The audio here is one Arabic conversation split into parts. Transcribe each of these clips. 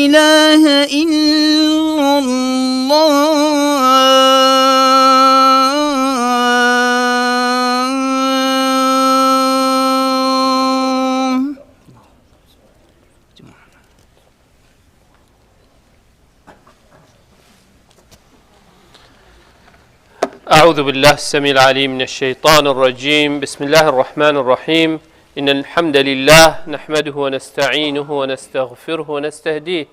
إله إلا الله. أعوذ بالله السميع العليم من الشيطان الرجيم. بسم الله الرحمن الرحيم. إن الحمد لله نحمده ونستعينه ونستغفره ونستهديه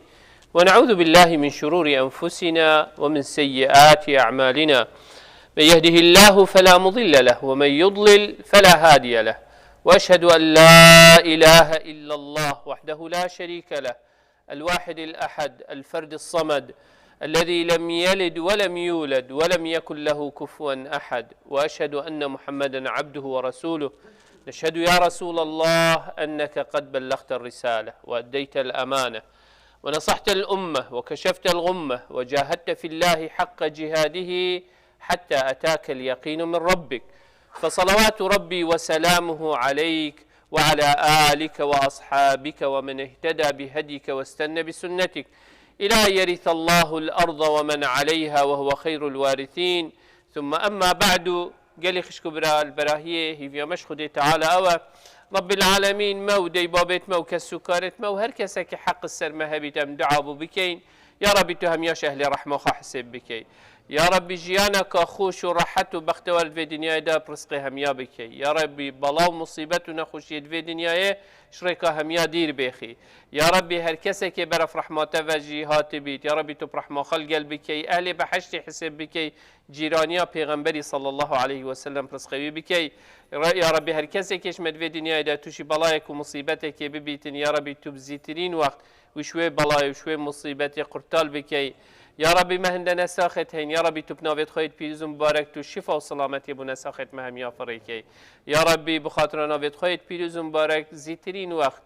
ونعوذ بالله من شرور أنفسنا ومن سيئات أعمالنا. من يهده الله فلا مضل له ومن يضلل فلا هادي له، وأشهد أن لا إله إلا الله وحده لا شريك له، الواحد الأحد الفرد الصمد الذي لم يلد ولم يولد ولم يكن له كفوا أحد، وأشهد أن محمدا عبده ورسوله. نشهد يا رسول الله أنك قد بلغت الرسالة وأديت الأمانة ونصحت الأمة وكشفت الغمة وجاهدت في الله حق جهاده حتى أتاك اليقين من ربك، فصلوات ربي وسلامه عليك وعلى آلك وأصحابك ومن اهتدى بهديك واستنى بسنتك إلى أن يرث الله الأرض ومن عليها وهو خير الوارثين. ثم أما بعد، قال خشكو برا البراهية هي مشخدي تعالى أوى رب العالمين مو دي بابت مو كالسكارت مو هر كسك حق السر مهبي تم دعابو بكين يا ربي تهم ياش أهل رحمة حسب بكين يا ربي جيانك خوش وراحت وبخت ورد في دنيا دا برزقي هم يا بكي يا ربي بلاو مصيبتنا خوشيت في دنيا شريكا هم يا دير بيخي يا ربي هر كسك برف رحمته وجهات بيت يا ربي تب رحمة خلق بكي أهل بحشت حسب بكي جيرانيا پیغمبري صلى الله عليه وسلم برزقي بكي يا ربي هر كسك اشمد في دنيا دا توشي بلايك ومصيبتك ببيتن يا ربي تبزيترين وقت وشوي بلاي وشوي مصيبتي قرطال بكي يا ربي ما هندنا ساخت هين يا ربي تبناويت خيط بيز مبارك تو شفا وسلامتي بنا ساخت مهم يا فريكي يا ربي بخاطر ناويت خيط بيز مبارك زيترين وقت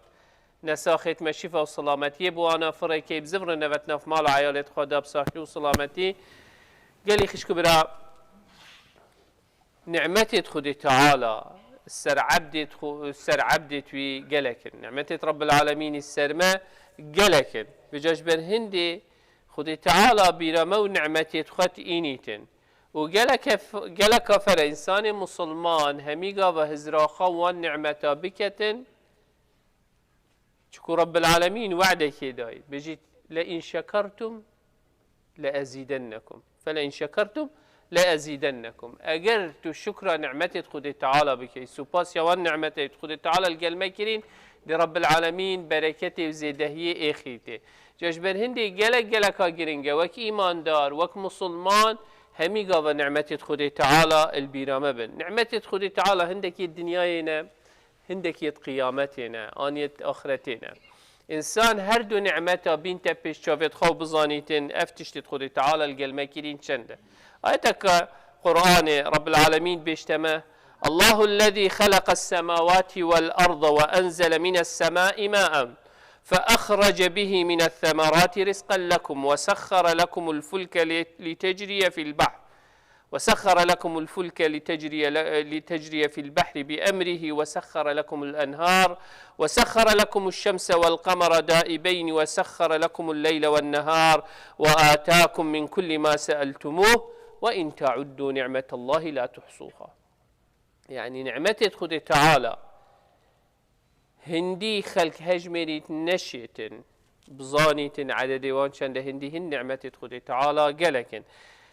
نساخت ما شفا وسلامتي بوانا فريكي بزبر نوتنا في مال عيالات خدا بصحة وسلامتي. قالي خشكو برا نعمتي خدي تعالى السر عبدت وي قلكن نعمتي رب العالمين السرما قلكن بجاج بن هندي خدي تعالى برمو نعمتي تخت إنيتن وقالك فر إنسان مسلمان هميقا وهزراخا والنعمة بكتن شكو رب العالمين وعدك داي بجيت لئن شكرتم لأزيدنكم فلئن شكرتم لأزيدنكم أجرت شكر نعمتي خدي تعالى بكي سوباس يوان نعمتي خدي تعالى القلمي كرين لرب العالمين بركتي وزيدهية إخيتي جاجبر هندي جلك جرينجا وك إيمان دار وك مسلمان همي قاوة نعمتي خدي تعالى البيرامة بن نعمتي خدي تعالى هندك الدنيانا هندك قيامتنا آنيت آخرتنا إنسان هردو نعمته بين تبش شافت خو بزانيتن أفتش خدي تعالى القلمة كرين شنده آيتك قرآن رب العالمين بيشتمه الله الذي خلق السماوات والأرض وأنزل من السماء ماء فأخرج به من الثمرات رزقا لكم وسخر لكم الفلك لتجري في البحر لتجري في البحر بأمره وسخر لكم الأنهار وسخر لكم الشمس والقمر دائبين وسخر لكم الليل والنهار وآتاكم من كل ما سألتموه وإن تعدوا نعمة الله لا تحصوها. يعني نعمتي خدي تعالى هندي خلق هجمريت نشيتن بزانيتن عدد وان شند هندي هن نعمتي خدي تعالى قالكن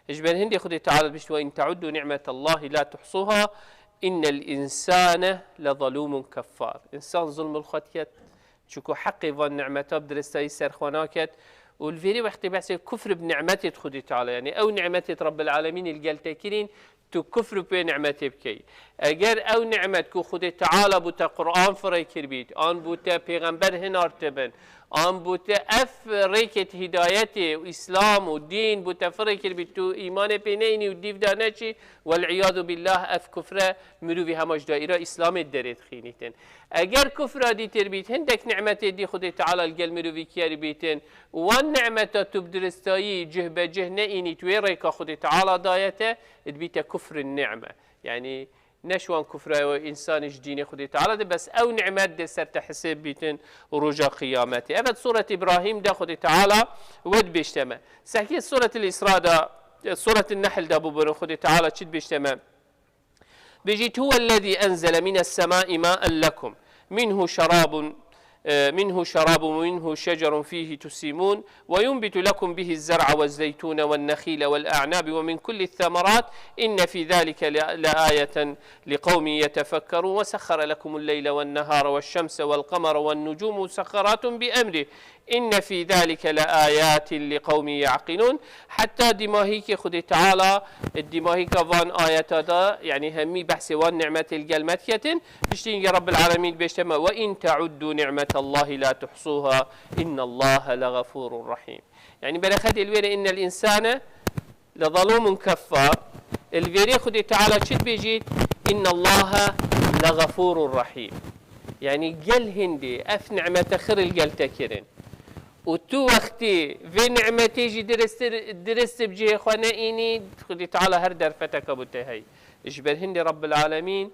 اجبن هندي خدي تعالى بشت وإن تعدوا نعمة الله لا تحصوها إن الإنسان لظلوم كفار. إنسان ظلم الخطيات شكو حقي فان نعمته بدرستي سرخوناكت والفيري وقت بحث كفر بنعمتي خدي تعالى يعني أو نعمتي رب العالمين الجلتكرين تو كفر بنعمتي بكي اگر او نعمت کو خود تعالى بوتا قرآن فري كربيت آن بوتا پیغمبر هنار تبن آن بوتا اف ريكت هدايتي وإسلام ودين بوتا فري كربيت تو إيمان بينيني وديف دانشي والعياذ بالله اف كفر مروفي هماش دائرة إسلام الدريد خينيتن اگر كفر دي تربيت هندك نعمتي دي خود تعالى القل مروفي كربيتن وان نعمتا تبدرستايي جه بجه نئيني تويريكا خود تعالى دايته ادبيتا كفر النعمة يعني نشوان كفر وإنسانش دين خدي تعالى بس أو نعمات دي سر تحسب بيتن ورجا قيامته. أفد سورة إبراهيم دا خدي تعالى ود بيجتمع. سحكي سورة الإسراء دا سورة النحل دا ببرن خدي تعالى شد بيجتمع. بيجيت هو الذي أنزل من السماء ماء لكم منه شراب ومنه شجر فيه تسيمون وينبت لكم به الزرع والزيتون والنخيل والأعناب ومن كل الثمرات إن في ذلك لآية لقوم يتفكرون وسخر لكم الليل والنهار والشمس والقمر والنجوم مسخرات بأمره إن في ذلك لآيات لقوم يعقلون. حتى دماهيك خد تعالى الدماهيك وان آيات دا يعني همي بحث وان نعمة القلمات كتن بشتين رب العالمين بيشتما وإن تعدوا نعمة الله لا تحصوها إن الله لغفور رحيم. يعني بلخد الويرة إن الإنسان لظلوم كفار الويرة خد تعالى شد بيجيت إن الله لغفور رحيم. يعني قل هندي أف نعمة خير القل تكرن وتو وقتي في نعمتي جي درست بجي خوانا إني خدي تعالى هر درفتك بتهي إجبر هندي رب العالمين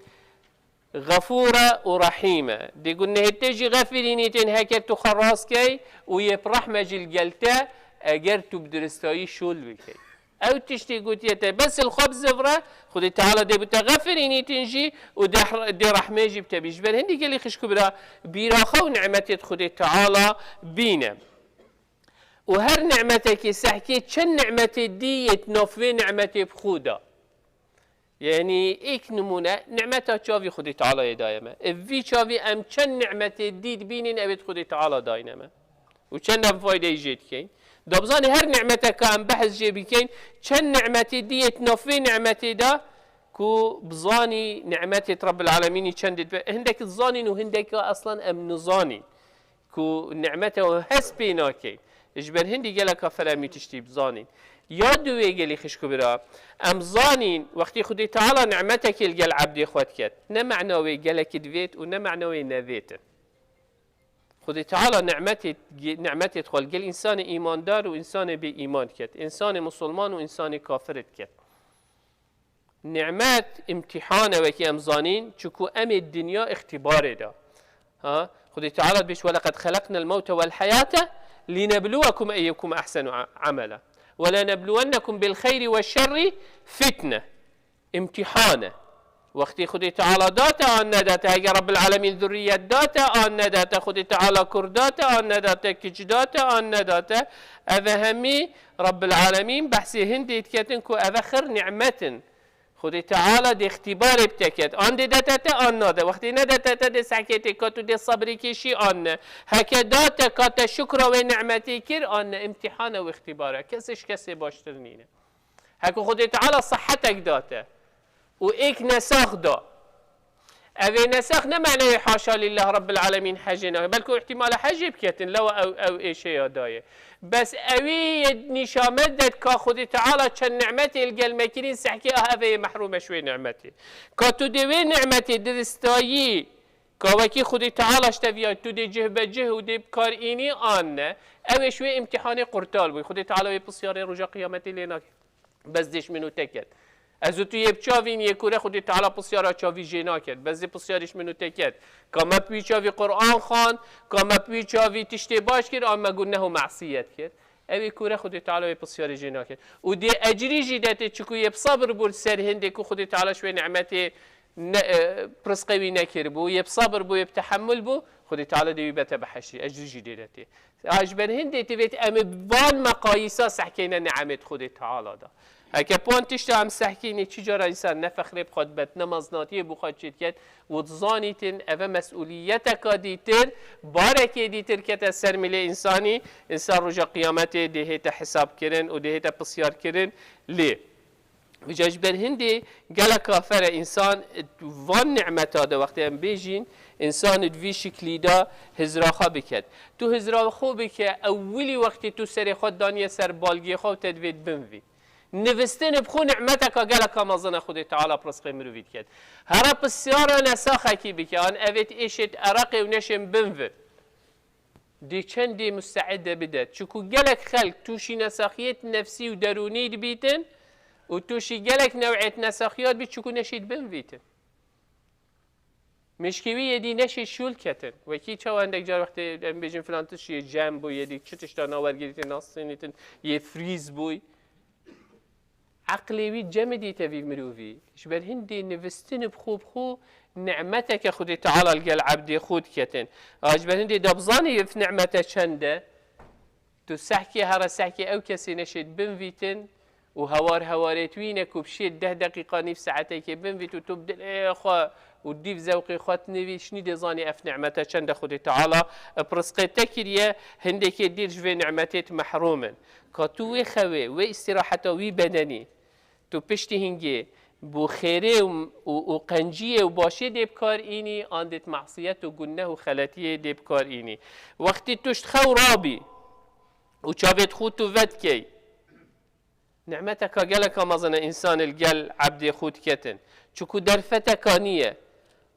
غفورة ورحيمة دي قلنا هتجي غفريني تنهكر تخراس كي ويبرحمة جي القلتا أجر تبدرستاي شول بكي أو تشتي قوتيته بس الخبز فرا خدي تعالى دي بتغفريني تنجي ودي رحمة جي بتبي إجبر هندي قال لي خش كبرى بيراخا ونعمتي خدي تعالى بينا وهر نعمتك سحكي چن نعمتي دي يتنوفي نعمتي بخودا يعني ايك نمونه نعمتها شافي خدي تعالى دايما في شافي ام چن نعمتي دي بينين ابد خدي تعالى دايما وچن فايده يجيت كين دبزاني هر نعمتك ام بحث جيبي كين چن نعمتي دي يتنوفي نعمتي دا كو بزاني نعمتي رب العالمين چندت هندك الظاني وهندك اصلا ام نظاني كو نعمته هسبيناكي اجبر هندي جلك فرامي تشتي بزانين يا دوي جلي خشكو برا ام زانين وقتي خدي تعالى نعمتك الجل عبدي خوتكت نمعنوي جلك دفيت ونمعنوي نذيت خدي تعالى نعمتي تدخل جل انسان ايمان دار وانسان بايمان كت انسان مسلمان وانسان كافر كت نعمات امتحان وكي ام زانين چكو ام الدنيا اختبار دا ها خدي تعالى بيش ولقد خلقنا الموت والحياة لنبلوكم أيكم أحسن عملا ولنبلونكم بالخير والشر فتنة امتحانة وقتي خدي تعالى داتا أن داتا هي رب العالمين ذرية داتا أن داتا خدي تعالى كرداتا أن داتا كجداتا أن داتا أفهمي رب العالمين بحثي هندي تكتنكو أفخر نعمة خدي تعالى دي اختبار بتكت آن دي داتا آن ناده وقتی نداتا دي سحكيتي كاتو دي صبري كشي آن هكا داتا كاتا شكر و نعمتي كر آن امتحان و اختباره كسي باشتر نينه هكا خدي تعالى صحتك داتا و ايك نساخ دا اوه نساخ نمعنى حاشا لله رب العالمين حجنا بلكو احتمال حج بكتن لو او ايش يادايه بس اوه نشامت داد كا خدي تعالى چن نعمتي القلمكرين سحكي اوه محروم شوي نعمتي كا تو دوي نعمتي درستايي كا وكي خدي تعالى اشتفيا تو دي جه بجه و دي بكار ايني آن اوه شوي امتحاني قرطال بي خدي تعالى بسياري رجا قيامتي لينا بس ديش منو تكت از تو یه چاوین یه کوره خودی تعالی پسیارا چاوی جنا کرد بعضی پسیارش منو تکت کما پی چاوی قرآن خوان کما پی چاوی تشتی باش کرد اما گناه و معصیت کرد اوی کوره خودی تعالی پسیاری جنا کرد و دی اجری جدت چکو یه صبر بود سر هندی کو خودی تعالی شوی نعمت پرسقوی نکرد بو یه صبر بو یه تحمل بو خودی تعالی دی بته بحشی اجری جدتی اجبر هندی تبیت ام بان مقایسا سحکینا نعمت خودی تعالی دا هکه پانتش هم سحکینی چجورا انسان نفخری بخواد بد نمازناتی بخواد چید کرد و زانیتن اوه مسئولیت کادیتر بارکی دیتر که سر ملی انسان رجا قیامت دهیت حساب کرن و دهیت پسیار کرن لی وجاج بر هندی گل کافر انسان وان نعمت دا وقتی هم بیجین انسان دوی شکلی دا هزراخا بکد تو هزراخا بکد اولی وقتی تو سر خود دانی سر بالگی خود تدوید بنوی نوستن بخو نعمتك قالك مازن خدي تعالى برزق مروفيد كد هرب السيارة نساخة كي بكان أبيت إيشت أرقي ونشم بنفر دي چندي مستعدة بدت شكو قالك خلق توشي نساخيات نفسي ودروني بيتن وتوشي قالك نوعية نساخيات بيت شكو نشيد بنفيتن مشکوی یدی نشه شول کتن و کی چه اندک جار وقتی بیشتر فلان تشی جم بو یدی چه تشتا نوارگیریت ناسینیتن یه فریز بوی عقلی وی جم دیت وی مروی شبر هندی نوستن بخو نعمتك خود تعالى القل عبدي خود كتن اجبر هندي دبزاني في نعمته چنده تو سحكي هر سحكي او كسي نشد بنفيتن وهواريت وينك وبشيت 10 دقيقة نيف ساعتين كي بنفيت وتبدل اخو وديف زوقي خوات نبي شني دزاني اف نعمته چنده خود تعالى برسقتك كريه هندي كي دير جوي نعمتات محروما كاتو خوي و استراحته وي بدني تو پشتی هنگی بو خیره و قنجیه و باشه دیب کار اینی آندت معصیت و گناه و خلطیه دیب کار اینی وقتی توشت خو رابی و چاوت خود تو ود کی نعمتك قالك مازن انسان القل عبد خود كتن چكو درفتك كانيه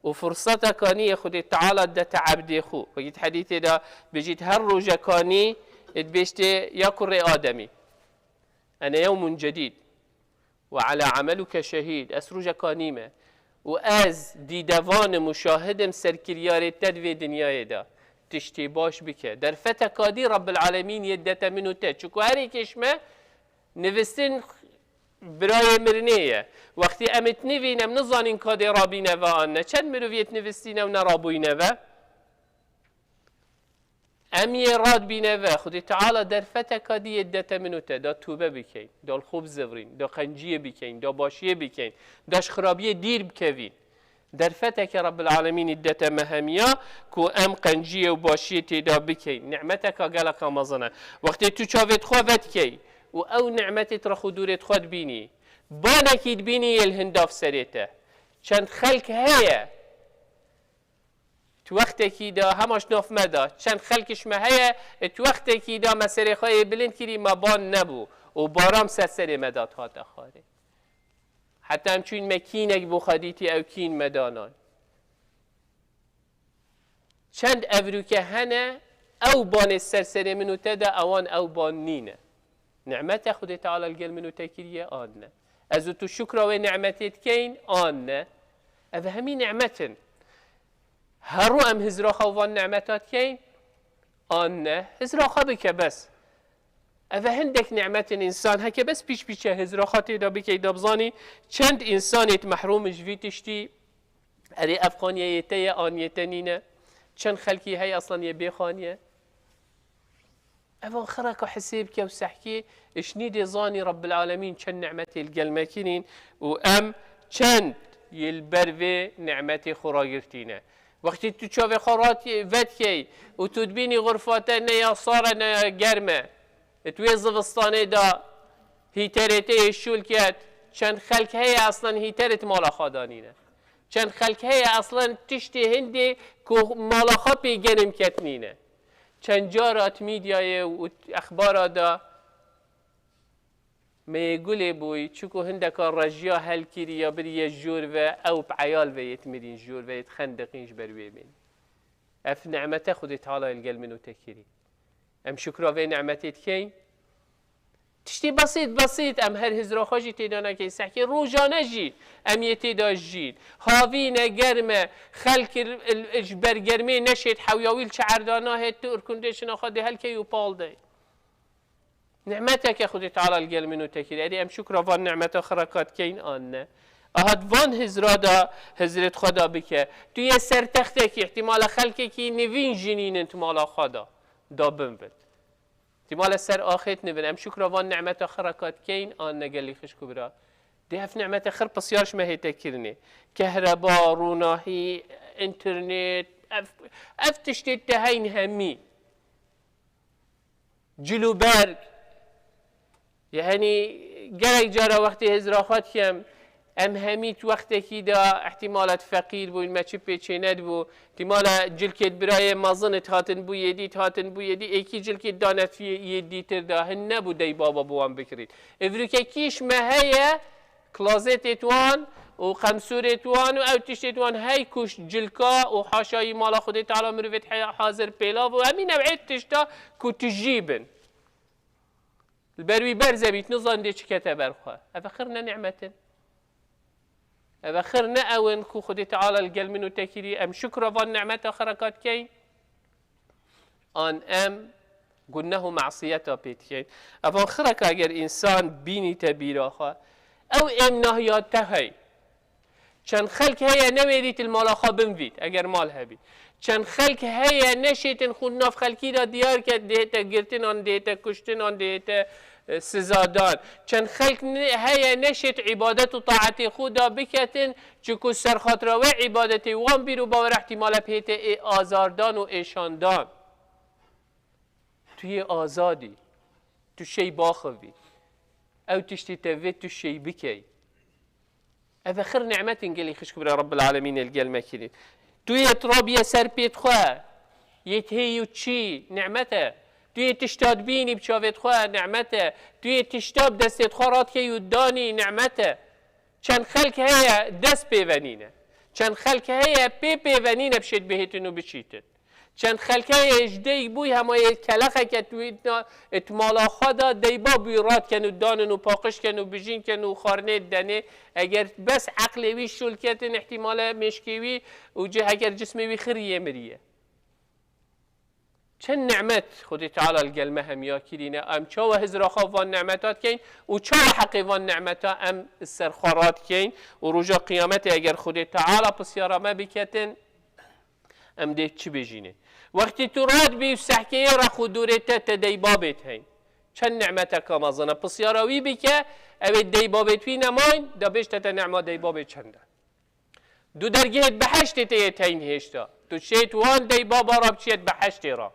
وفرصتك كانيه خد تعالى دت عبد خو وجيت حديث ده بيجيت هر روجا كاني اتبشت ياكل آدمي انا يوم جديد وعلى عملك شهيد اسروجا كانيمه واز دي دوان مشاهدم سركريار تدوي دنياي ده تشتي باش بك درفتك كادي رب العالمين يدت منو ته چكو هر كشمه نوستن برای مرنیه وقتی امت نوینم نزانین کادی رابینه و آنه چند مرویت نوستینه و نرابوینه و امی راد بینه و خودی تعالی در فتح کادی یدت منو ته دا توبه بکین دا خوب زورین دا قنجیه بکین دا باشیه بکین داش خرابیه دیر بکوین در فتح که رب العالمین یدت مهمیا کو ام قنجیه و باشیه تیدا بکین نعمتک گلک آمازنه وقتی تو چاوت خوابت کی و او نعمتت را خودورت خود بینی با نکید بینی الهنداف سریته چند خلق هیا تو وقتی که دا هماش ناف مدا چند خلقش مهیا تو وقتی که دا مسیره خواهی بلند کری ما بان نبو و بارام سر مداد ها دخاره حتی همچون مکینک بخادیتی او کین مدانان چند افروکه هنه او بان سر منو تدا اوان او بان نینه نعمت خود تعالی الگل منو تکریه آنه از تو شکر و نعمتت کین آنه او همین نعمتن هرو ام هزرا خوان نعمتات کین آنه هزرا خوابه که بس او هندک نعمتن انسان هکه بس پیش هزرا خاطی دا بکی دابزانی چند انسانیت محروم جویتشتی اری افغانیته آنیته نینه چند خلکی های اصلا یه بخانیه اوان خرك وحسيب كي وسحكي اشني زاني رب العالمين كان نعمتي القلمكينين وام كان يلبرفي نعمتي خراجرتينا وقت تشوفي خراتي فتكي وتدبيني غرفاتنا يا صارنا جرمه تويزف الصاني دا هيترتي الشولكات كان خلك هي اصلا هيترت مالا خادانينا كان خلك هي اصلا تشتي هندي كو مالا خابي جنم كتنينه چند جارات میدیای و اخبارات دا میگولی بوی چکو هندکار رجیا هل کری یا بری جور و او بعیال ویت میرین جور ویت خندقینش بروی بین اف نعمت خود تعالی الگل منو تکری ام شکر و نعمتت کی تشتی بسیط ام هر هزرا خاجی تیدانا که سحکی روزانه جید ام یتیدا جید هاوینه گرمه خلک برگرمه نشید حویاویل چعردانا هید تو ارکندشنا خواده هل که یو پال دی نعمتك خود تعالی الگل منو تکری ادی ام شکر وان نعمت خرکات کین آنه اهد وان هزرادا هزرت خدا بکه تو یه سرتخته که احتمال خلکی که نوین جنین انتمال خدا دا بنبت احتمال سر آخیت نبینم شکر وان نعمت خرکات کین آن نگلی خش کبرا ده اف نعمت خر بسیارش مهی تکرنی کهربا روناهی انترنت اف تشتید تهین همی جلو برگ یعنی گرک جارا وقتی هزراخات کم ام همیت وقتی که دا احتمالات فقیر بو ما چی پیچیند بو احتمال جلکت برای مازنت هاتن بو یدی ایکی جلکت دانت فی یدی تر دا هن نبو دی بابا بوان بکرید افریکا کیش مهیه کلازت اتوان و خمسور اتوان و او تشت اتوان هی کش جلکا و حاشایی مالا خودی تعالی مروفت حاضر پیلا و همین نوعیت تشتا که تجیبن البروي برزة بيت نظن دي شكتها برخوا أفخرنا نعمة و خر نه اون کو خود تعالی الگل منو تکری ام شکر وان نعمت آخرکات کی آن ام گناه معصیت پیت کی اوان خرک اگر انسان بینی تبیراخا او ام نهیات تهی چند خلق هيا نويريت المال خابن فيت اگر مال هبي چند خلق هيا نشيتن خود ناف خلقی را دیار کرد دیتا گرتن آن دیتا کشتن آن دیتا سزادان چند خلق هيا نشيت عبادت و طاعت خدا بکتن چکو سرخات را و عبادت وان بیرو باور احتمال پیت آزاردان و ایشاندان توی آزادی تو شی باخوی او تشتی توید تو شی بکی هذا خير نعمة قال خش كبر رب العالمين القال ماكلين تو يتراب يسر بيت خواه يتهي وتشي نعمته تو يتشتاد بيني بشافت خواه نعمته تو يتشتاب دست خورات كي يداني نعمته كان خلق هيا دست بيفانينه كان خلق هيا بيفانينه بشيت بهتنو بشيتن چند خلقه اجدی بوی همه کلخه که توی اتمالا خدا دیبا بیرات کنو دانن و پاقش کنو بجین کنو خارنه دنه اگر بس عقلوی شلکتن احتمال مشکیوی و اگر جسموی خریه مریه چند نعمت خودی تعالی الگلمه هم یا کرینه ام چاو هزراخا وان نعمتات کین و چاو حقی وان نعمتا ام سرخارات کین و رجا قیامت اگر خودی تعالی پسیارا ما بکتن ام ده چی بجینه وقتی تو راد بی سحکیه را خودورت تدیبابت هین چند نعمت کامازنه پسیاراوی بی که اوی دیبابت وی نماین دا بشت تا نعمه دیبابت چنده دو درگه بحشت تیت هین هشتا تو شیط وان دیبابا را بچیت بحشت را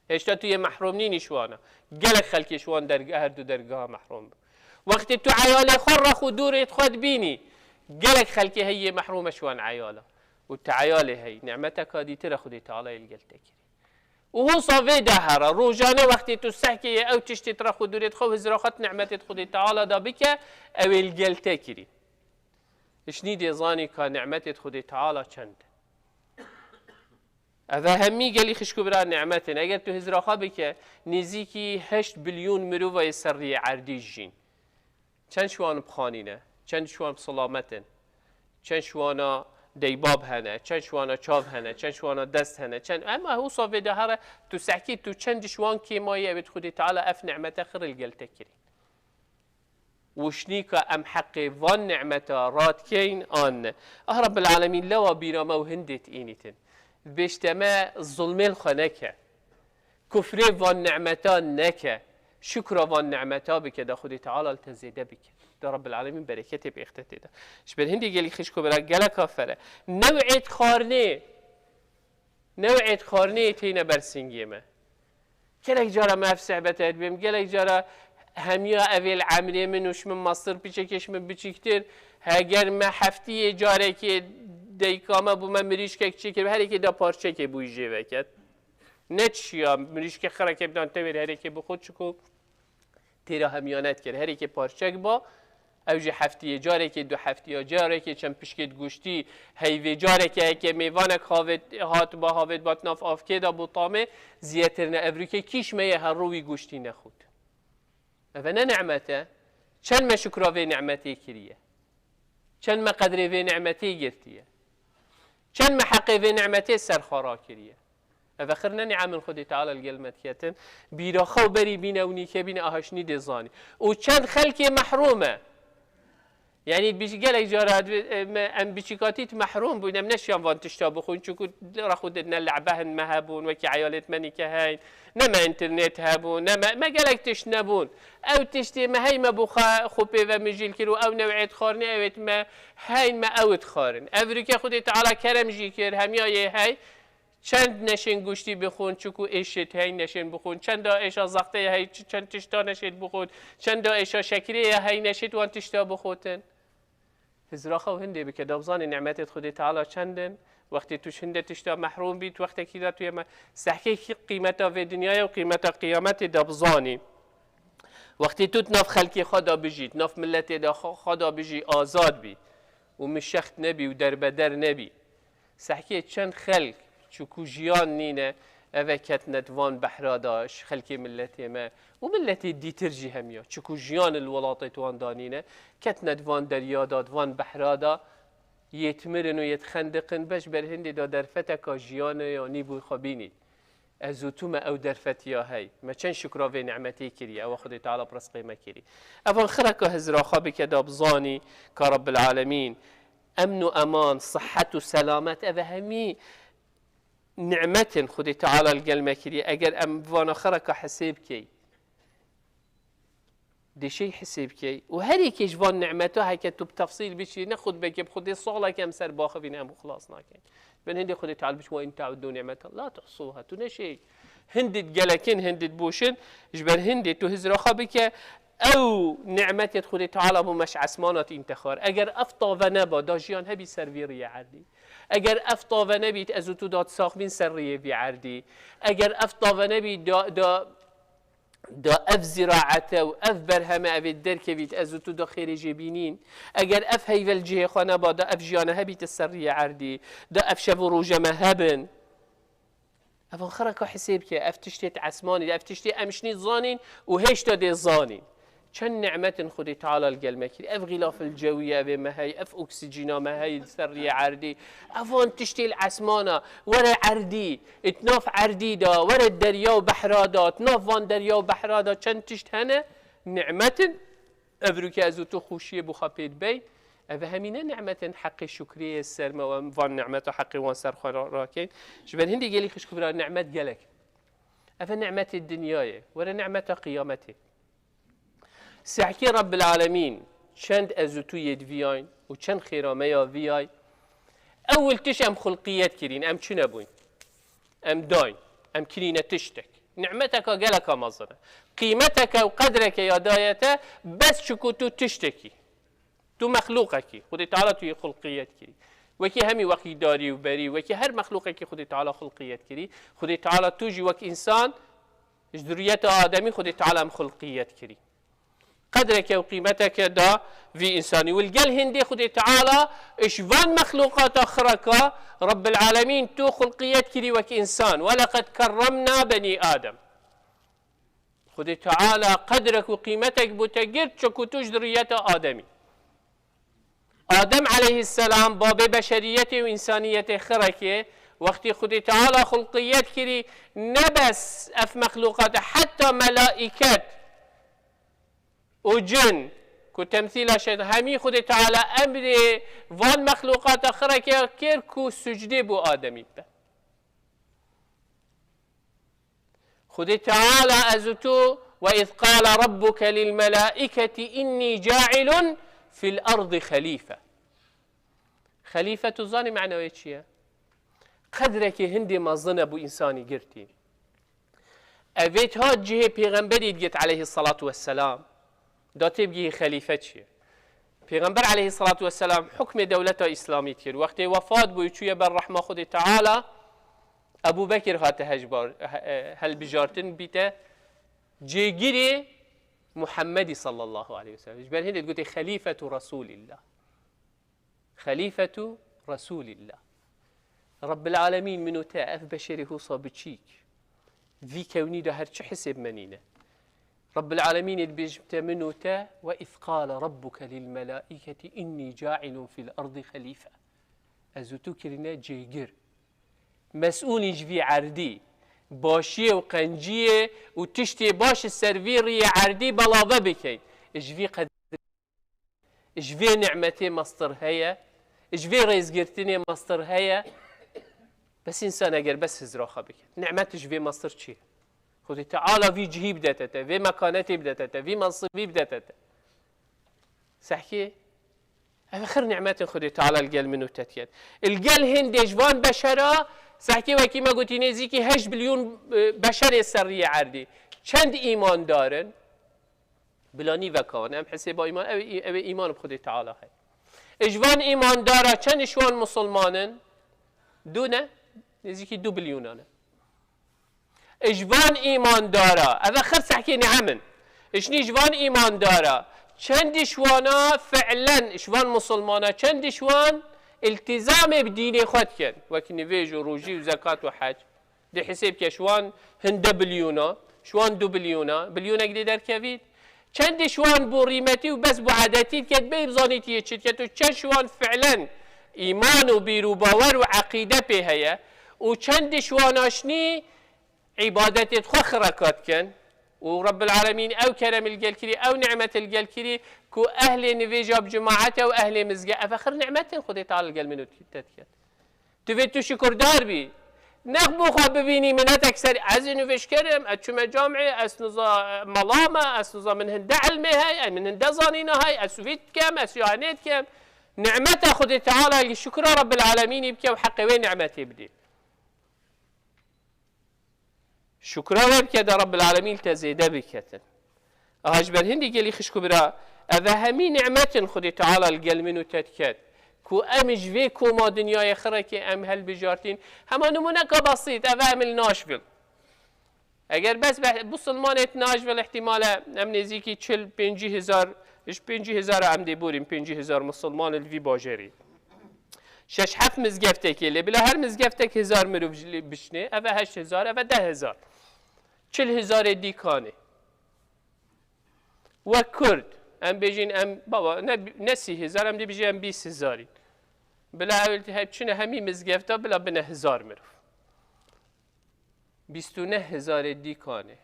هشتا توی محروم نی نشوانه گلک خلکی شوان درگه هر دو درگاه محروم با. وقتی تو عیال خور را خودورت خود بینی گلک خلکی هی محروم شوان عیاله والتعيالي هي نعمتك هذه ترى خدي تعالى الجل تكري وهو صافي دهرة روجانة وقت تسحكي أو تشتي ترى خدوري تخو هزراخت نعمتك خدي تعالى دا بك أو الجل تكري إيش نيدي ظاني كان نعمتك خدي تعالى چند هذا همي قالي خشكو برا نعمتنا أجر تو هزراخا بك نزيكي 8 بليون مروفة يسري عردي الجين چند شوان بخانينه چند شوان بسلامتن چند شوانا دیباب هنه چند شوانا چاو هنه چند شوانا دست هنه چند اما هو صافي دهره تو سحكي تو چند شوان كيمايه بت خدي تعالى اف نعمته خير الجل تكري وشنيكا ام حقي وان نعمته رات كين ان رب العالمين لو بينا ما وهندت اينتن بيشتما الظلم الخنكه كفر وان نعمته نكه شكر وان نعمته بك دا خدي تعالى التزيده بك دا رب العالمين بركته بيختته ده شبه هندي قالي خشكو برا قال كافره نوعيت خارنه تينا برسنجيمه كلك جارا ما في صعبته بهم قالك جارا هميا اول عملي منوش من مصر بيچكش من بيچكتر هاگر ما هفتي جاره که دیکامه بو من مریش که چی که هر کی دا پارچه که بوی جیوه کد نچیا مریش که خره که بدان تبر هر کی بو خود چکو تیرا همیانت کرد هر کی پارچه با اوج هفتی جاره که دو هفتی جاره که چم پشکت گوشتی هیوی جاره که میوانک هات با هاوت بات ناف آفکه دا بو طامه زیاترنا ابروکه کیش میه هر روی گوشتی نخود افنا نعمته چند ما شکراوی نعمتی کریه چند ما قدری وی نعمتی گرتیه چند ما حقی وی نعمتی سرخارا کریه افخرنا نعم خودی تعالی القلمت کتن بیرا خو بری بینونی که بین آهشنی دزانی و چند خلکی محرومه يعني بيجي قال إجارات أم بيشيكاتيت محروم بودم نشيان وان تشتابو خون شو كود راخدنا لعبهن ما هبون وكي عيالات مني كهين نما إنترنت هبون نما ما قالك تشنبون أو تشتي ما هي ما بخا خوبي ومجيل كيلو أو نوعية خارن أوت ما هين ما أوت خارن أفريقيا خدت على كرم جيكر هم يا هاي چند نشین گوشتی بخون چکو ایشت هی نشین بخون چند دا ایشا زخته هی چند تشتا نشید بخون چند دا ایشا شکری هی نشید وان تشتا بخوتن هزراخه و هنده بکه دابزان نعمتت خودی تعالی چندن وقتی توش هنده تشتا محروم بید وقتی که دا توی سحکی قیمتا و دنیای و قیمتا قیامت دابزانی وقتی توت ناف خلکی خدا بجید ناف ملت دا خدا بجی آزاد بی و مشخت نبی و در بدر نبی سحکی چند خلق چکو جیان نینه اوه کت ندوان بحراداش خلکی ملتی ما و ملتی دیتر جی همیا چکو جیان الولاط توان دانینه کت ندوان دریادا دوان بحرادا یتمرن و یتخندقن بش بر هندی دا درفتکا جیان یا نیبوی خبینید ازوتو ما او درفتیا هی ما چند شکر و نعمتی کری او خدای تعالی برسقی ما کری افان خرکا هزرا خابی که دابزانی که رب العالمین امن و امان صحت و سلامت اوه همی نعمت خدای تعالی القلمه کری اگر ام وانا خرکا حسیب کی دي شيء حسيب كي وهريك جوان نعمته هيك تو بتفصيل بشي ناخذ بك بخدي صالة كم سر باخذين ام خلاص ناكن بن هندي خدي تعال بش وان تعدوا نعمته لا تحصوها تو نشي هندي جلكن هندي بوشن جبر هندي تو هزرا خبك او نعمت خدي تعالى ابو مش عسمانات انتخار اگر افطا و نبا داجيان هبي سرويري عردي اگر افطا و نبيت ازوتو داد ساخبين سريه في عردي اگر افطا و نبي دا اف زراعته و اف برهمه اف درکه بیت از تو دا خیری بینین اگر اف هیول جه خانه با دا اف جیانه هبیت السری عردی دا اف شب و روژه مهبن افان خرکا حساب که اف تشتیت عسمانی اف تشتیت امشنی زانین و هشت دا زانین چند نعمت خدي تعالى القلمة كري اف غلاف الجوية بما هي اف اكسجينا ما هي السرية عردي افون تشتي العسمانة ورا عردي اتناف عردي دا ورا الدريا وبحرادا اتناف وان دريا وبحرادا چند تشت هنا نعمة افروكي ازو تو خوشية بخابيت بي اف همينه نعمة حق شكرية السرمة وان نعمة حق وان سرخوا راكين شبان هندي قالي خش كبرا نعمة قالك اف نعمة الدنيا ورا نعمة قيامته سحكي رب العالمين چند ازوتو يدفياين و چند خيراميا فياي اول تش ام خلقيات كرين ام چنه بوين ام داين ام كرينة تشتك نعمتك قالك مظنة قيمتك وقدرك يا دايته بس شكو تو تشتكي تو مخلوقك خدي تعالى تو خلقيات كري وكي همي وكي داري وبري وكي هر مخلوقك خدي تعالى خلقيات كري خدي تعالى توجي وك انسان ذريته آدمي خدي تعالى خلقيات كري قدرك وقيمتك دا في إنساني والقل هندي خدي تعالى إشفان مخلوقات أخرك رب العالمين تو خلقيات كري وك إنسان ولقد كرمنا بني آدم خدي تعالى قدرك وقيمتك بتجرد شكو تجدرية آدمي آدم عليه السلام باب بشريته وإنسانيته خركه وقت خدي تعالى خلقيات كري نبس أف مخلوقات حتى ملائكات وجن كتمثيل شيء همي خدي تعالى أمر وان مخلوقات أخرى كيركو سجدي بو آدمي خدي تعالى أزتو وإذ قال ربك للملائكة إني جاعل في الأرض خليفة خليفة الظاني معنى ويتشيا قدرك هندي ما ظن أبو إنساني قرتي أبيت هاد جهة بيغنبري جت عليه الصلاة والسلام داتي بجي خليفة شيء پیغمبر عليه الصلاة والسلام حكم دولته إسلامي كير وقت وفاة بويتشوية بالرحمة خدي تعالى أبو بكر هات هجبار هل بجارتن بيته جيجري محمد صلى الله عليه وسلم جبال هند تقولي خليفة رسول الله خليفة رسول الله رب العالمين منو تأف بشري هو صابتشيك في كوني ده هرش حسب منينه رب العالمين يدبجت منو تا وإذ قال ربك للملائكة إني جاعل في الأرض خليفة أزوتو كرنا جيجر مسؤول جفي عردي باشيه وقنجيه وتشتي باش السرفيري عردي بلاوه بكي جفي قدر جفي نعمتي مصدر هيا جفي رزقرتني مصدر هيا بس إنسان أجر بس هزراخه بك نعمت جفي مصدر چيه خدي تعالى في جهي بدتته في مكانتي بدتته في منصبي بدتته سحكي آخر نعمات خدي تعالى القل منو تتيان القل هند جوان بشرة سحكي وكي ما قلت نزيكي 8 بليون بشر السرية عردي چند إيمان دارن بلاني وكان ام حسب إيمان أو إيمان بخدي تعالى هاي جوان إيمان دارا چند شوان مسلمانن دونه نزيكي 2 بليونانه اجوان ایمان داره اذا خرس حكي نعمن اشني اجوان ایمان داره چند شوانا فعلا شوان مسلمانه چند شوان التزام بدين خود كن وكن نفيج وروجي وزكاة وحج دی حساب که شوان هنده بلیونا شوان 2 بلیونا بلیونا گلی در کوید چند شوان بو ریمتی و بس بو عادتی که بیر زانیتیه چید که تو چند شوان فعلا ایمان و بیرو باور و عقیده په هيا و چند شوان آشنی عبادتت خو خرکات کن و رب العالمین او کرم الگل کری او نعمت الگل کری کو اهل نویجاب جماعت و اهل مزگه افخر نعمت خودی تعالی الگل منو تکت کن تو وید تو شکر دار بی نخبو خواب ببینی منت اکثر از نویش کرم از چوم جامعه از نظام ملامه از نظام من هنده علمه های من هنده زانینه های از سوید کم از یعنیت کم نعمت خودی تعالی شکر رب العالمین بکه و حقوی نعمتی بدی شكرا بك يا رب العالمين تزيد بك أهجبر هندي قالي خشكو برا أذا همي نعمة خدي تعالى القل منو تتكت كو أمج فيكو ما دنيا يخرك أم هل بجارتين هما نمونك بسيط أذا أمل ناشفل اگر بس بسلمانت ناشفل احتمال أم نزيكي 50,000 50,000 أم دي بورين 50,000 مسلمان الفي باجري شش حف مزگفتکی لی بلا هر مزگفتک 1000 مرو بشنه اوه 8,000 اوه 10,000 40,000 دیکانه و کرد ام بیجین ام بابا نه 30,000 ام دی بیجین ام 20,000 بلا اولتی هب چونه همی مزگفتا بلا بنه 1000 مرو 29,000 دیکانه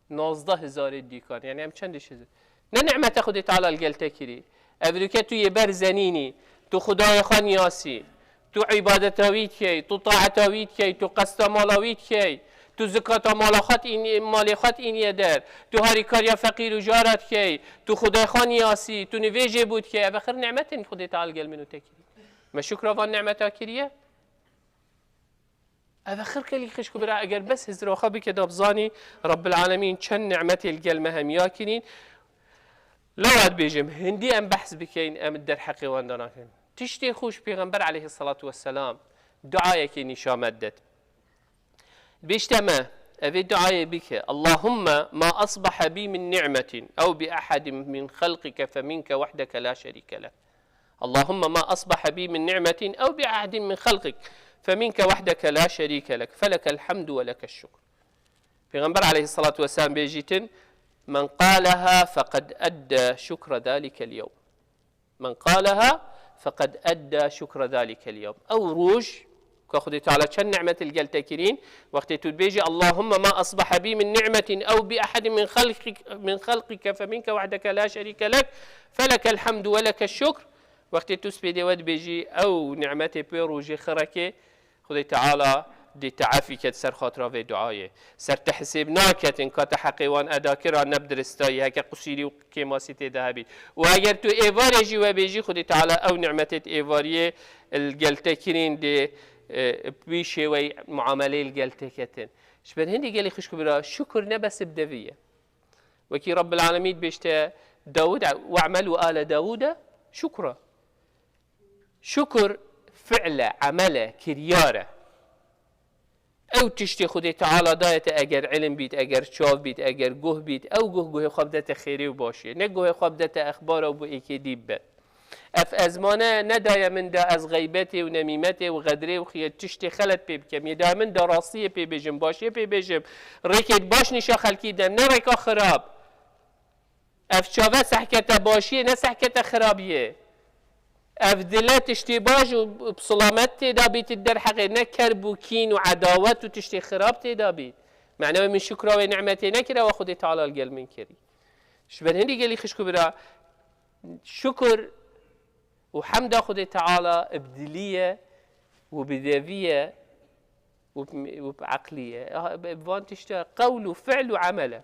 19,000 دیکانه یعنی هم چندش هزار نه نعمت خودی تعالی الگل تکری اولو که تو یه بر زنینی تو خدای خان یاسی تو عبادت هویت کی تو طاعت هویت کی تو قصد مال هویت کی تو زکات مال خات این مال خات این یدر تو هری کاریا فقیر و جارت کی تو خدای خان یاسی تو نویجه بود کی آخر نعمت خدای تعالی گل منو تکری ما شکر وان نعمت کریه آخر کلی خش کو برا اگر بس هزرا خبی که دابزانی رب العالمین چند نعمت الگل مهم یاکینین لا واد بيجم هندي ام بحث بكين ام الدر حقي واندناكن تشتي خوش بيغمبر عليه الصلاة والسلام دعايك نشا مدت بيشتما أبي دعاية بك اللهم ما أصبح بي من نعمة أو بأحد من خلقك فمنك وحدك لا شريك له اللهم ما أصبح بي من نعمة أو بأحد من خلقك فمنك وحدك لا شريك لك فلك الحمد ولك الشكر بيغمبر عليه الصلاة والسلام بيجيتن من قالها فقد أدى شكر ذلك اليوم من قالها فقد أدى شكر ذلك اليوم أو روج كأخذ تعالى كان نعمة الجلتكرين وقت تبيجي اللهم ما أصبح بي من نعمة أو بأحد من خلقك فمنك وحدك لا شريك لك فلك الحمد ولك الشكر وقت تسبي ود بيجي أو نعمة بيروجي خركي خذ تعالى دي تعافي كت سر خاطره في دعايه سر تحسب ناكت إن كات حقيوان أدا كرا نبدرستاي هكا قصيري وكيماسي تدهبي وأجر تو إيفاريجي وبيجي خدي تعالى أو نعمة إيفارية الجلتكرين دي بيشي وي معاملة الجلتكتن شبه هندي قالي خشكو برا شكر نبس بدفية وكي رب العالمين بيشتا داود واعملوا آل داود شكرا شكر فعل عمله كرياره او تشتي خدي تعالى دايت اگر علم بيت اگر شاف بيت اگر گوه بيت او گوه خبدت خيري وباشي نه گوه خبدت اخبار و بو ايكي ديب اف ازمانه ندايا من دا از غيبتي ونميمتي وغدري وخيت تشتي خلت بي بكم يدا من دا راسيه بي بيجم باشي بي بيجم ريكت باش نشا خلقي دم نه ريكا خراب اف شافه سحكته باشي نه سحكته خرابيه افدلات تشتي باج وبسلامات تدابيت الدر حقي نكرب وكين وعداوات وتشتي خراب تدابيت معناه من شكره ونعمته نكره واخذ تعالى القلب من كري شبه هندي قال لي خشكو برا شكر وحمد اخذ تعالى ابدليه وبدافيه وبعقليه بوان تشتي قول وفعل وعمله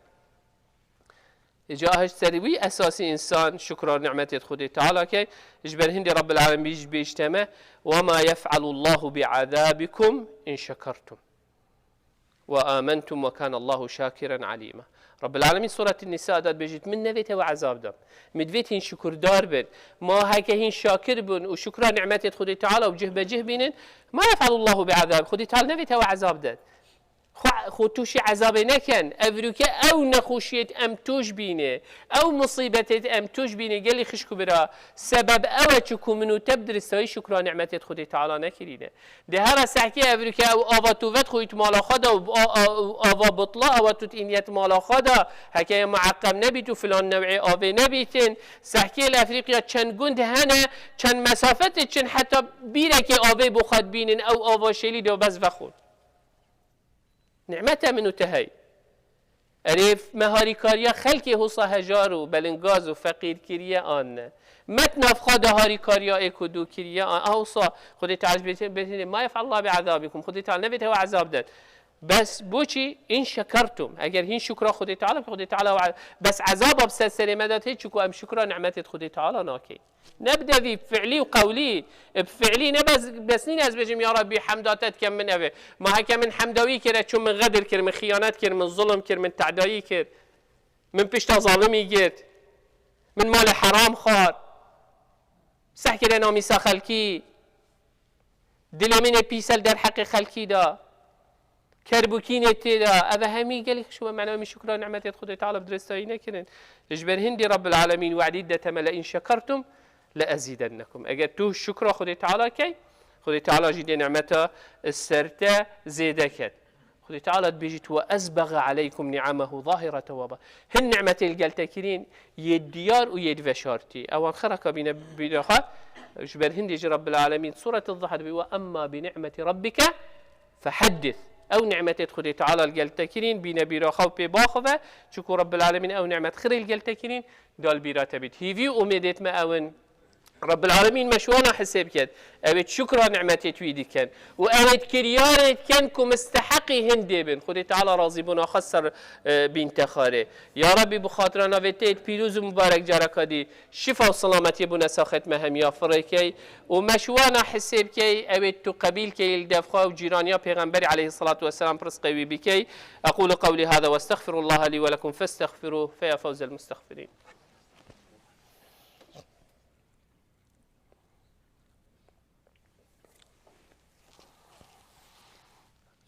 جاهش سروي أساسي إنسان شكر نعمة خدي تعالى كي إجبر هندي رب العالمين بيجتمع وما يفعل الله بعذابكم إن شكرتم وآمنتم وكان الله شاكرا عليما رب العالمين سورة النساء داد بيجت من نبيته وعذاب دام مدفيتين شكر دار بن ما هكهين شاكر بن وشكر نعمة خدي تعالى وجه بجه بين ما يفعل الله بعذاب خدي تعالى نبيته وعذاب داد خو توشي عذاب نكن أفروكا أو نخوشيت أم توش بيني أو مصيبة أم توش بيني قال لي خشكو برا سبب أو تشكو منو تبدر استوي شكرا نعمة خدي تعالى نكرينه ده هذا سحكي أفروكا أو أفاتوفت خويت مالا خدا أو أفا بطلا أو تتإنيت مالا خدا هكا معقم نبيتو فلان نوعي أفي نبيتن سحكي الأفريقيا چند قند هنا چند مسافت چند حتى بيرك أفي بخد بينن أو أفا شيلي دو بس بخون نعمته منو تهي عرف مهاري كاريا خلقي هوصا هجارو بلنغازو فقير كريا آن متنف خدا هاري كاريا اكودو كريا آن هوصا خدي تعالى بيتين ما يفعل الله بعذابكم خدي تعالى نبيت هو عذاب داد بس بوشي إن شكرتم اگر هين شكرا خدي تعالى بس عذاب بسلسل مدات هيك ام شكرا نعمت خدي تعالى ناكي نبدا بفعلي وقولي بفعلي نبز بس نين از بجم يا ربي حمداتت كم من أبي ما هكا من حمدوي كره چون من غدر كر من خيانات كر من ظلم كر من تعدائي كر من بيشتا ظالمي جيت من مال حرام خار سحكي لنا ميسا خلقي دل من بيسل در حق خلقي دا كربوكين تدا أبا همي قال شو معناه من شكرا نعمة خدي تعالى بدرستاينا كرن لجبر هندي رب العالمين وعديد تملا إن شكرتم لأزيدنكم أجد تو الشكر خدي تعالى كي خدي تعالى جد نعمته السرتا زيدكت خدي تعالى بيجت وأسبغ عليكم نعمه ظاهرة وبا هن نعمة الجلتكرين يديار ويد فشارتي أو خرق بنا بناخا جبر هندي رب العالمين سورة الضحى وأما بنعمة ربك فحدث أو نعمة خدي تعالى الجلتكرين بنا براخو بباخوه شكر رب العالمين أو نعمة خير الجلتكرين دال بيرات بيت هيفي أمدت ما أون رب العالمين مشوانا حساب كد أبيت شكرا نعمتي تويدي كان وأبيت كريارة كانكم مستحقي هندي بن خدي تعالى راضي بنا خسر بنت خاري يا ربي بخاطرنا بتيت بيروز مبارك جاركادي شفا وسلامتي بنا ساخت مهم يا فريكي ومشوانا حساب كي أبيت تقبيل كي الدفخا وجيرانيا پیغمبر عليه الصلاة والسلام برسقوي بكي أقول قولي هذا واستغفر الله لي ولكم فاستغفروه فيا فوز المستغفرين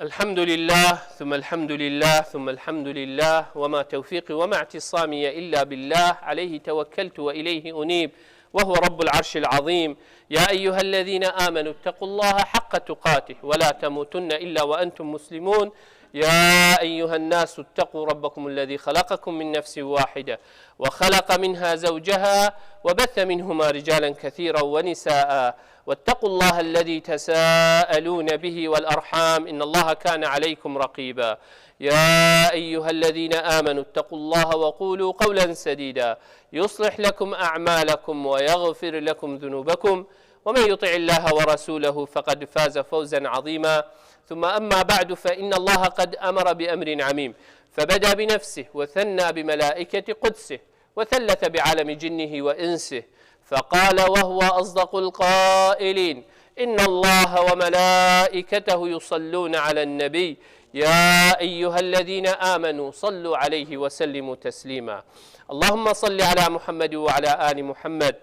الحمد لله ثم الحمد لله ثم الحمد لله وما توفيقي وما اعتصامي إلا بالله عليه توكلت وإليه أنيب وهو رب العرش العظيم يا أيها الذين آمنوا اتقوا الله حق تقاته ولا تموتن إلا وأنتم مسلمون يا أيها الناس اتقوا ربكم الذي خلقكم من نفس واحدة وخلق منها زوجها وبث منهما رجالا كثيرا ونساء واتقوا الله الذي تساءلون به والأرحام إن الله كان عليكم رقيبا يا أيها الذين آمنوا اتقوا الله وقولوا قولا سديدا يصلح لكم أعمالكم ويغفر لكم ذنوبكم ومن يطع الله ورسوله فقد فاز فوزا عظيما ثم أما بعد فإن الله قد أمر بأمر عميم فبدأ بنفسه وثنى بملائكة قدسه وثلث بعالم جنه وإنسه فقال وهو أصدق القائلين إن الله وملائكته يصلون على النبي يا أيها الذين آمنوا صلوا عليه وسلموا تسليما اللهم صل على محمد وعلى آل محمد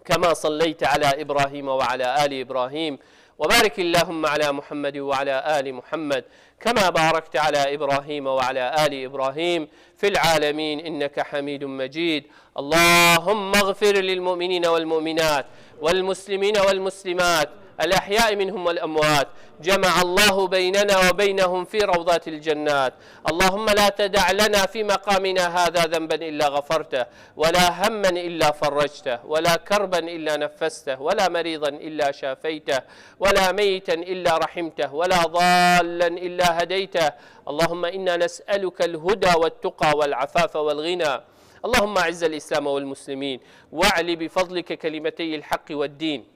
كما صليت على إبراهيم وعلى آل إبراهيم وبارك اللهم على محمد وعلى آل محمد كما باركت على إبراهيم وعلى آل إبراهيم في العالمين إنك حميد مجيد اللهم اغفر للمؤمنين والمؤمنات والمسلمين والمسلمات الأحياء منهم والأموات جمع الله بيننا وبينهم في روضات الجنات اللهم لا تدع لنا في مقامنا هذا ذنبا إلا غفرته ولا هما إلا فرجته ولا كربا إلا نفسته ولا مريضا إلا شافيته ولا ميتا إلا رحمته ولا ضالا إلا هديته اللهم إنا نسألك الهدى والتقى والعفاف والغنى اللهم أعز الإسلام والمسلمين واعل بفضلك كلمتي الحق والدين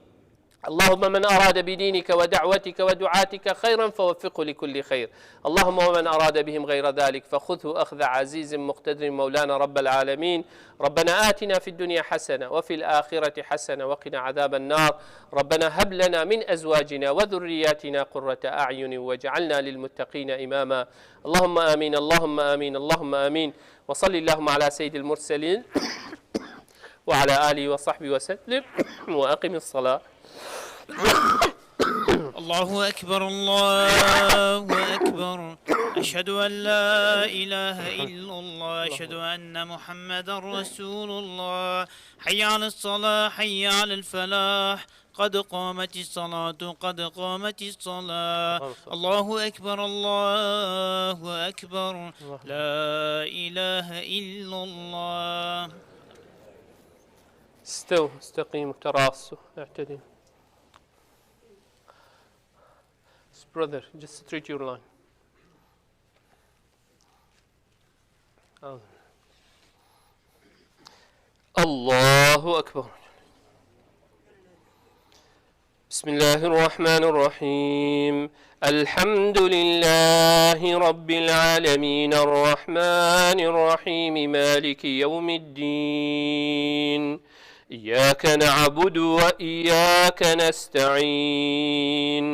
اللهم من أراد بدينك ودعوتك ودعاتك خيرا فوفقه لكل خير اللهم ومن أراد بهم غير ذلك فخذه أخذ عزيز مقتدر مولانا رب العالمين ربنا آتنا في الدنيا حسنة وفي الآخرة حسنة وقنا عذاب النار ربنا هب لنا من أزواجنا وذرياتنا قرة أعين واجعلنا للمتقين إماما اللهم آمين اللهم آمين اللهم آمين وصل اللهم على سيد المرسلين وعلى آله وصحبه وسلم وأقم الصلاة الله أكبر الله أكبر أشهد أن لا إله إلا الله أشهد أن محمدا رسول الله حي على الصلاة حي على الفلاح قد قامت الصلاة قد قامت الصلاة الله أكبر الله أكبر لا إله إلا الله. استقيموا تراصوا اعتدلوا. Brother, just straight your line. الله أكبر. بسم الله الرحمن الرحيم. الحمد لله رب العالمين الرحمن الرحيم مالك يوم الدين إياك نعبد وإياك نستعين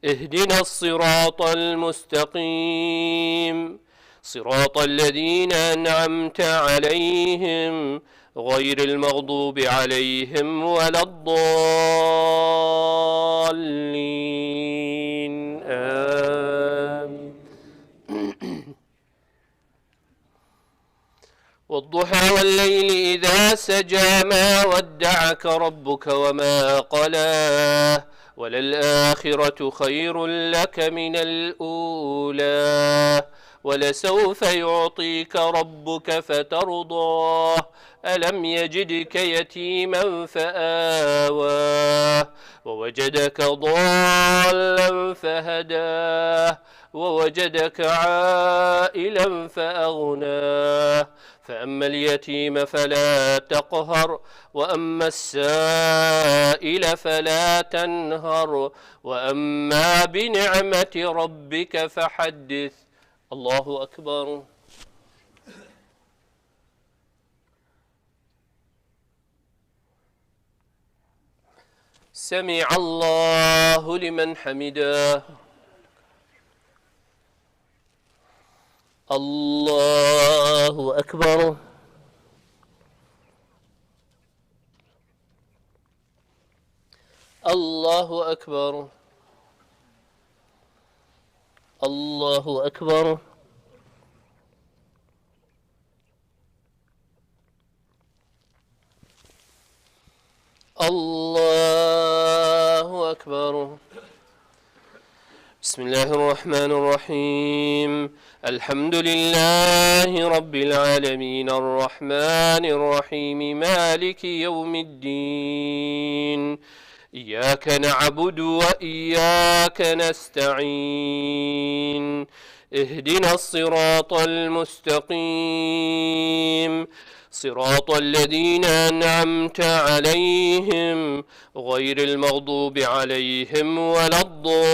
اهدنا الصراط المستقيم صراط الذين أنعمت عليهم غير المغضوب عليهم ولا الضالين آمين. والضحى والليل إذا سجى ما ودعك ربك وما قلاه وللآخرة خير لك من الأولى ولسوف يعطيك ربك فترضاه ألم يجدك يتيما فآواه ووجدك ضالا فهداه ووجدك عائلا فأغناه فأما اليتيم فلا تقهر وأما السائل فلا تنهر وأما بنعمة ربك فحدث. الله أكبر. سمع الله لمن حمده. الله أكبر. الله أكبر. الله أكبر. الله أكبر. بسم الله الرحمن الرحيم. الحمد لله رب العالمين الرحمن الرحيم مالك يوم الدين إياك نعبد وإياك نستعين اهدنا الصراط المستقيم صراط الذين أنعمت عليهم غير المغضوب عليهم ولا الضالين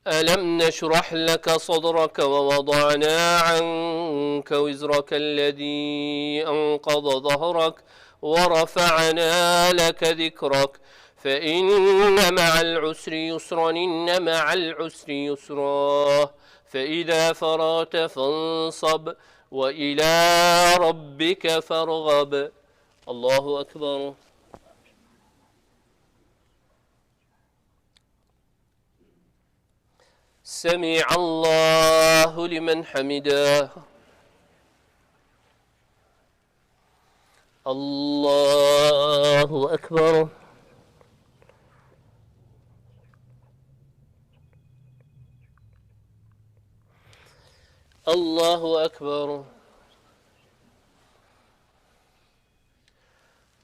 ألم نشرح لك صدرك ووضعنا عنك وزرك الذي أنقض ظهرك ورفعنا لك ذكرك فإن مع العسر يسرا إن مع العسر يسرا فإذا فرغت فانصب وإلى ربك فارغب. الله أكبر. سمع الله لمن حمده. الله أكبر. الله أكبر.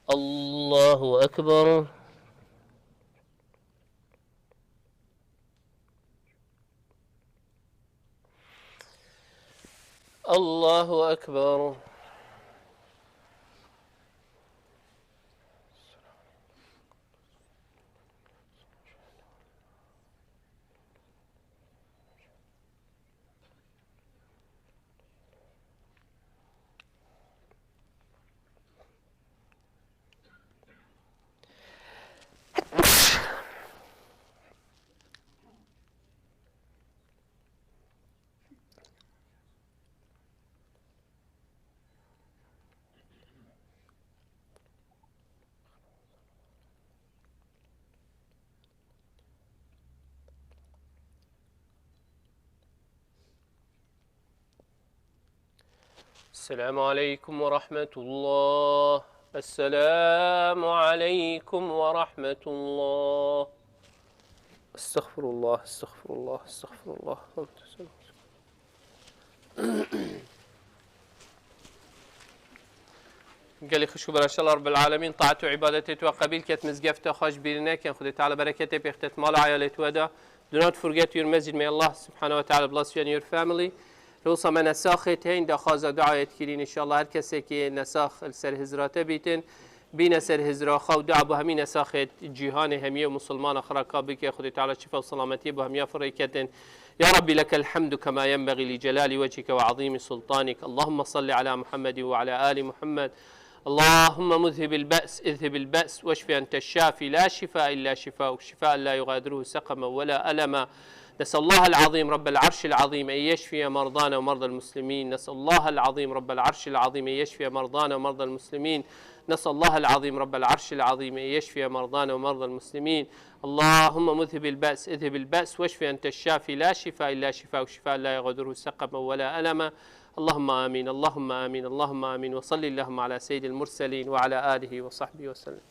الله أكبر. الله أكبر. السلام عليكم ورحمة الله. السلام عليكم ورحمة الله. استغفر الله استغفر الله استغفر الله. قال لي خشوا برا الله رب العالمين طاعته وعبادته وقبيل كت مزقفته خوش بيرنا كان خذ تعالى بركته بيختت مال عيالته ودا. Do not forget your masjid. May Allah subhanahu wa ta'ala bless you and your family. روسا ما نساخت هين دا خازا دعاية كرين إن شاء الله هر كسي كي نساخ السر هزراته بيتن بين سر هزرا خو دعا بهمي نساخت جيهان همية ومسلمان أخرى بك خذ تعالى شفاء وسلامتي بهمية فريكتن. يا ربي لك الحمد كما ينبغي لجلال وجهك وعظيم سلطانك. اللهم صل على محمد وعلى آل محمد. اللهم مذهب البأس اذهب البأس واشف أنت الشافي لا شفاء إلا شفاءك شفاء لا يغادره سقما ولا ألما. نسأل الله العظيم رب العرش العظيم أن يشفي مرضانا ومرضى المسلمين. نسأل الله العظيم رب العرش العظيم أن يشفي مرضانا ومرضى المسلمين. نسأل الله العظيم رب العرش العظيم أن يشفي مرضانا ومرضى المسلمين. اللهم مذهب البأس اذهب البأس واشف أنت الشافي لا شفاء إلا شفاءك شفاء لا يغادره سقما ولا ألما. اللهم آمين اللهم آمين اللهم آمين. وصل اللهم على سيد المرسلين وعلى آله وصحبه وسلم.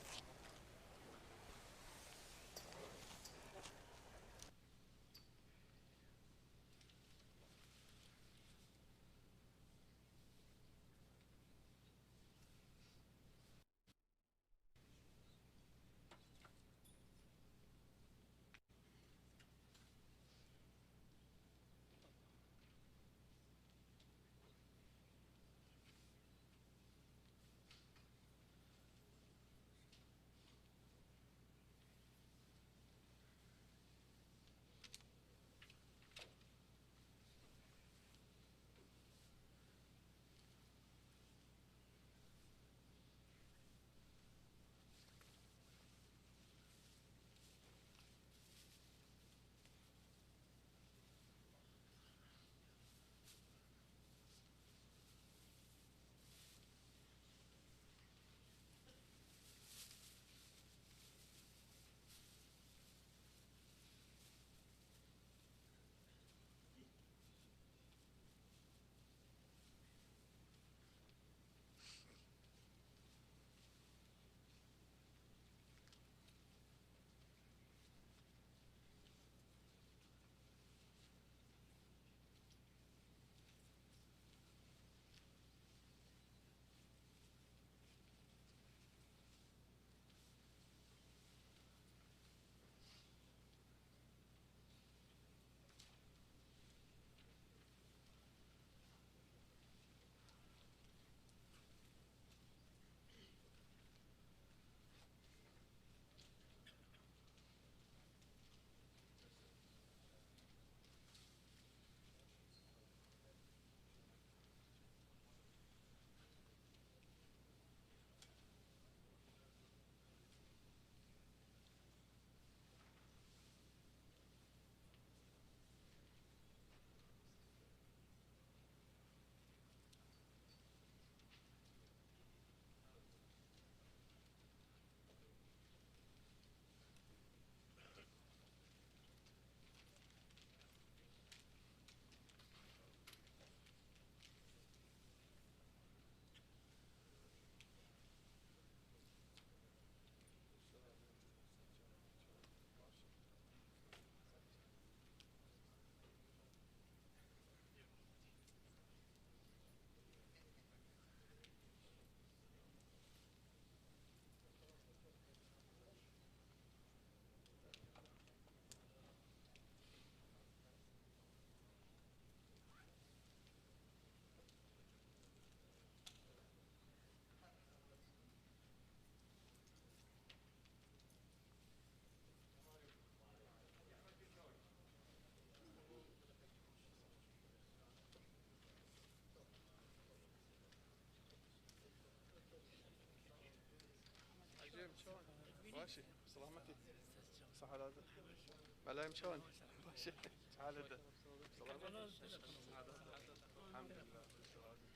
ماشي سلامتك صح هذا بلا مشون ماشي تعال هذا الحمد لله. سلامتك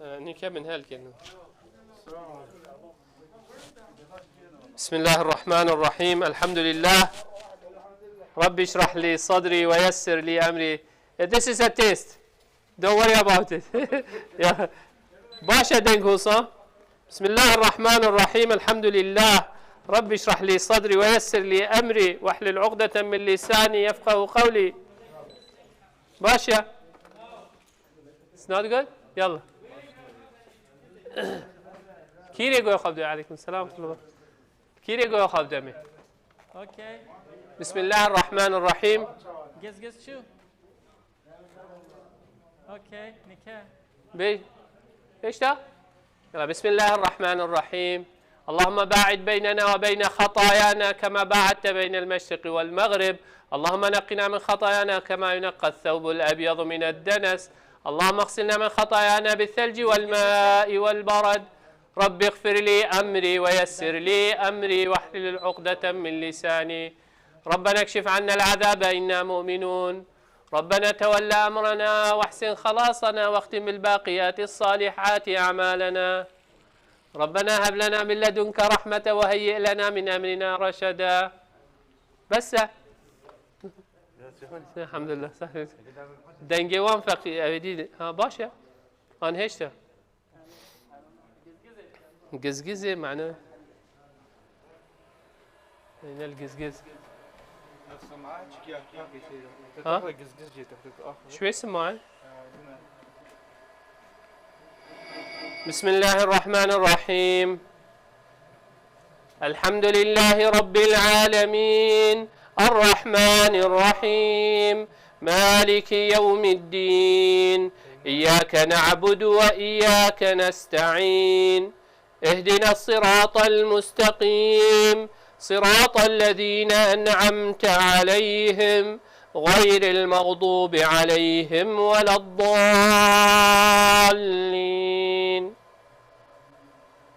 نكمل هالكلمة. بسم الله الرحمن الرحيم. الحمد لله. ربي اشرح لي صدري ويسر لي أمري. This is a test. Don't worry about it. باشا دنقوصة. بسم الله الرحمن الرحيم. الحمد لله. ربي اشرح لي صدري ويسر لي أمري واحلل عقدة من لساني يفقه قولي. باشا. It's not good? يلا. كيري قوي خبدي عليكم السلام ورحمة الله. كيري قوي خبدي. Okay. بسم الله الرحمن الرحيم. Guess شو? Okay. نكاح. ايش ده؟ يلا بسم الله الرحمن الرحيم. اللهم باعد بيننا وبين خطايانا كما باعدت بين المشرق والمغرب. اللهم نقنا من خطايانا كما ينقى الثوب الأبيض من الدنس. اللهم اغسلنا من خطايانا بالثلج والماء والبرد. رب اغفر لي أمري ويسر لي أمري واحلل عقدة من لساني. ربنا اكشف عنا العذاب إنا مؤمنون. ربنا تولى أمرنا واحسن خلاصنا واختم بالباقيات الصالحات أعمالنا. ربنا هب لنا من لدنك رحمة وهيئ لنا من أمرنا رشدا. بس الحمد لله سهل. دنجي وان فقي أبدي ها باشا أنا هشتا قزقزة معناه هنا القزقز ها شو اسم معي؟ بسم الله الرحمن الرحيم. الحمد لله رب العالمين الرحمن الرحيم مالك يوم الدين. إياك نعبد وإياك نستعين. اهدنا الصراط المستقيم صراط الذين أنعمت عليهم غير المغضوب عليهم ولا الضالين.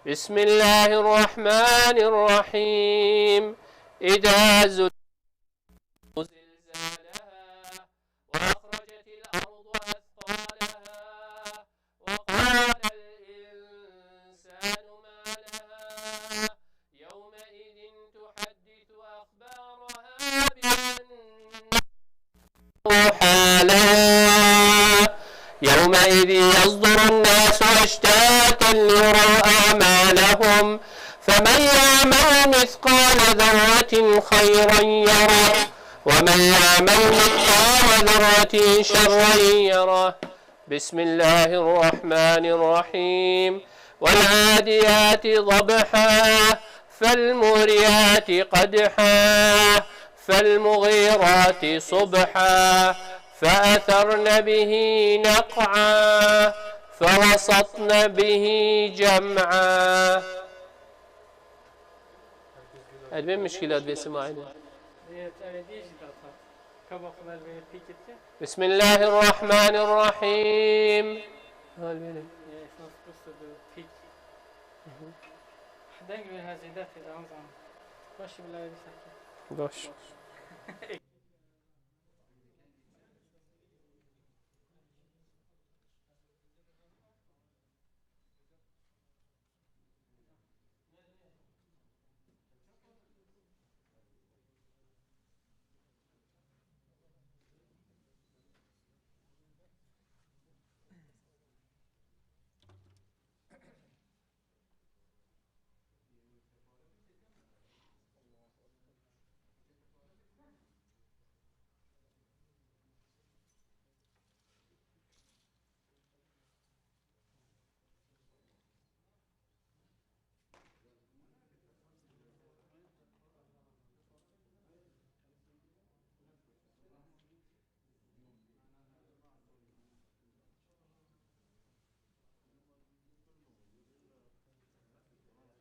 بسم الله الرحمن الرحيم. إذا زلزلت زلزالها وأخرجت الأرض أثقالها وقال الإنسان ما لها يومئذ تحدث أخبارها بأن حالها. يومئذ يصدر الناس أشتاتا ليروا أعمالهم فمن يعمل مثقال ذرة خيرا يره ومن يعمل مثقال ذرة شرا يره. بسم الله الرحمن الرحيم. والعاديات ضبحا فالموريات قدحا فالمغيرات صبحا فأثرن به نقعا فوسطن به جمعا. المهم مشكلات بسماعنا. بسم الله الرحمن الرحيم. باش